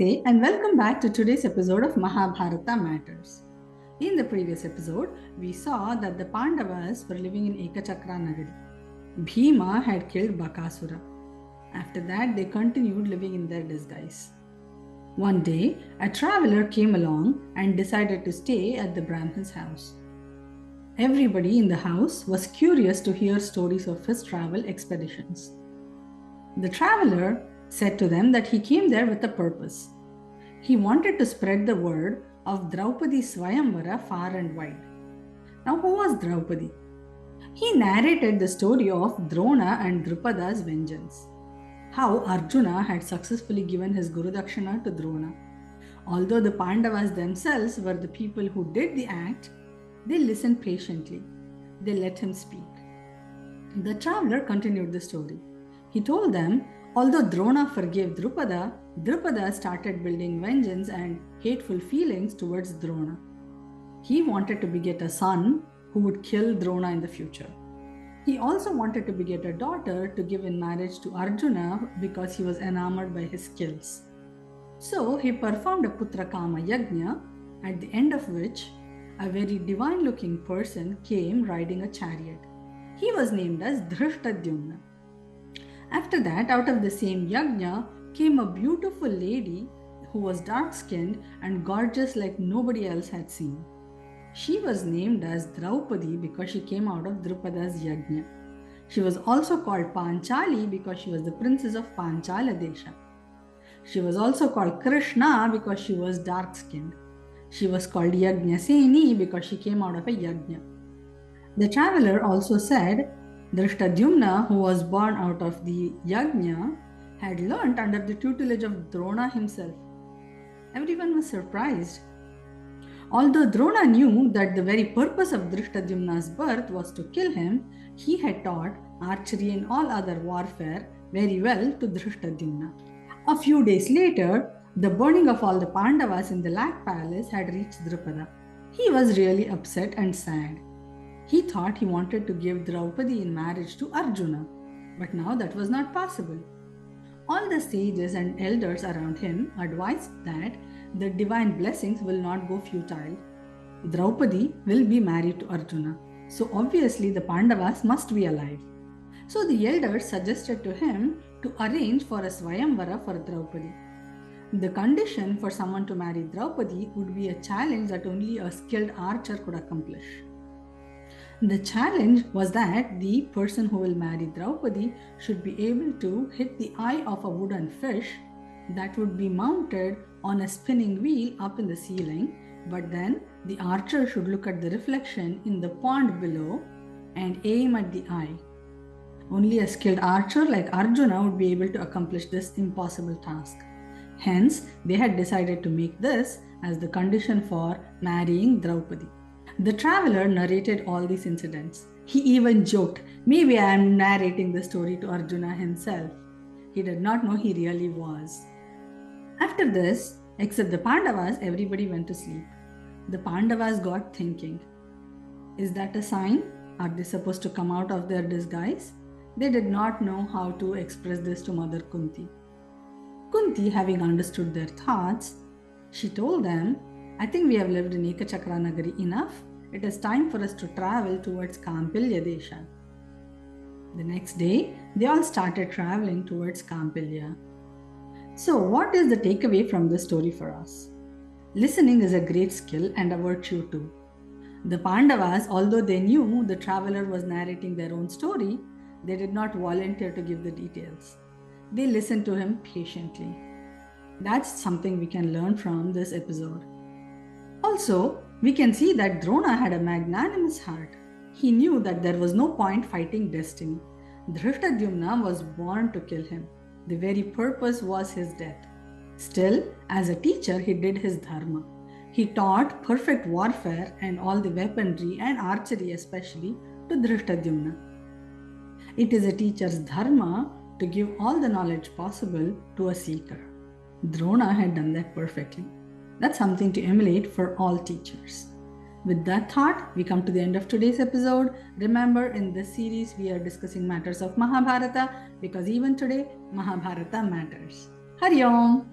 Namaste and welcome back to today's episode of Mahabharata Matters. In the previous episode, we saw that the Pandavas were living in Ekachakra Nagari. Bhima had killed Bakasura. After that, they continued living in their disguise. One day, a traveler came along and decided to stay at the Brahmin's house. Everybody in the house was curious to hear stories of his travel expeditions. The traveler said to them that he came there with a purpose. He wanted to spread the word of Draupadi Swayamvara far and wide. Now, who was Draupadi? He narrated the story of Drona and Draupada's vengeance. How Arjuna had successfully given his Guru Dakshina to Drona. Although the Pandavas themselves were the people who did the act, they listened patiently. They let him speak. The traveler continued the story. He told them, although Drona forgave Drupada, Drupada started building vengeance and hateful feelings towards Drona. He wanted to beget a son who would kill Drona in the future. He also wanted to beget a daughter to give in marriage to Arjuna because he was enamored by his skills. So he performed a Putrakama Yajna, at the end of which a very divine-looking person came riding a chariot. He was named as ṣṭadyumna. After that, out of the same yajna came a beautiful lady who was dark-skinned and gorgeous like nobody else had seen. She was named as Draupadī because she came out of Drupada's yajna. She was also called Panchali because she was the princess of Panchala Desha. She was also called Krishna because she was dark-skinned. She was called Yajnaseni because she came out of a yajna. The traveler also said, ṣṭadyumna, who was born out of the yajna, had learnt under the tutelage of Drona himself. Everyone was surprised. Although Drona knew that the very purpose of ṣṭadyumna's birth was to kill him, he had taught archery and all other warfare very well to ṣṭadyumna. A few days later, the burning of all the Pandavas in the Lak Palace had reached Drupada. He was really upset and sad. He thought he wanted to give Draupadi in marriage to Arjuna, but now that was not possible. All the sages and elders around him advised that the divine blessings will not go futile. Draupadi will be married to Arjuna, so obviously the Pandavas must be alive. So the elders suggested to him to arrange for a Swayamvara for Draupadi. The condition for someone to marry Draupadi would be a challenge that only a skilled archer could accomplish. The challenge was that the person who will marry Draupadi should be able to hit the eye of a wooden fish that would be mounted on a spinning wheel up in the ceiling, but then the archer should look at the reflection in the pond below and aim at the eye. Only a skilled archer like Arjuna would be able to accomplish this impossible task. Hence, they had decided to make this as the condition for marrying Draupadi. The traveler narrated all these incidents. He even joked, maybe I am narrating the story to Arjuna himself. He did not know he really was. After this, except the Pandavas, everybody went to sleep. The Pandavas got thinking, is that a sign? Are they supposed to come out of their disguise? They did not know how to express this to Mother Kunti. Kunti, having understood their thoughts, she told them, I think we have lived in Ekachakra Nagari enough. It is time for us to travel towards Kampilya Desha. The next day, they all started traveling towards Kampilya. So, what is the takeaway from this story for us? Listening is a great skill and a virtue too. The Pandavas, although they knew the traveler was narrating their own story, they did not volunteer to give the details. They listened to him patiently. That's something we can learn from this episode. Also, we can see that Drona had a magnanimous heart. He knew that there was no point fighting destiny. ṣṭadyumna was born to kill him. The very purpose was his death. Still, as a teacher, he did his dharma. He taught perfect warfare and all the weaponry and archery especially to ṣṭadyumna. It is a teacher's dharma to give all the knowledge possible to a seeker. Drona had done that perfectly. That's something to emulate for all teachers. With that thought, we come to the end of today's episode. Remember, in this series, we are discussing matters of Mahabharata because even today, Mahabharata matters. Hari Om!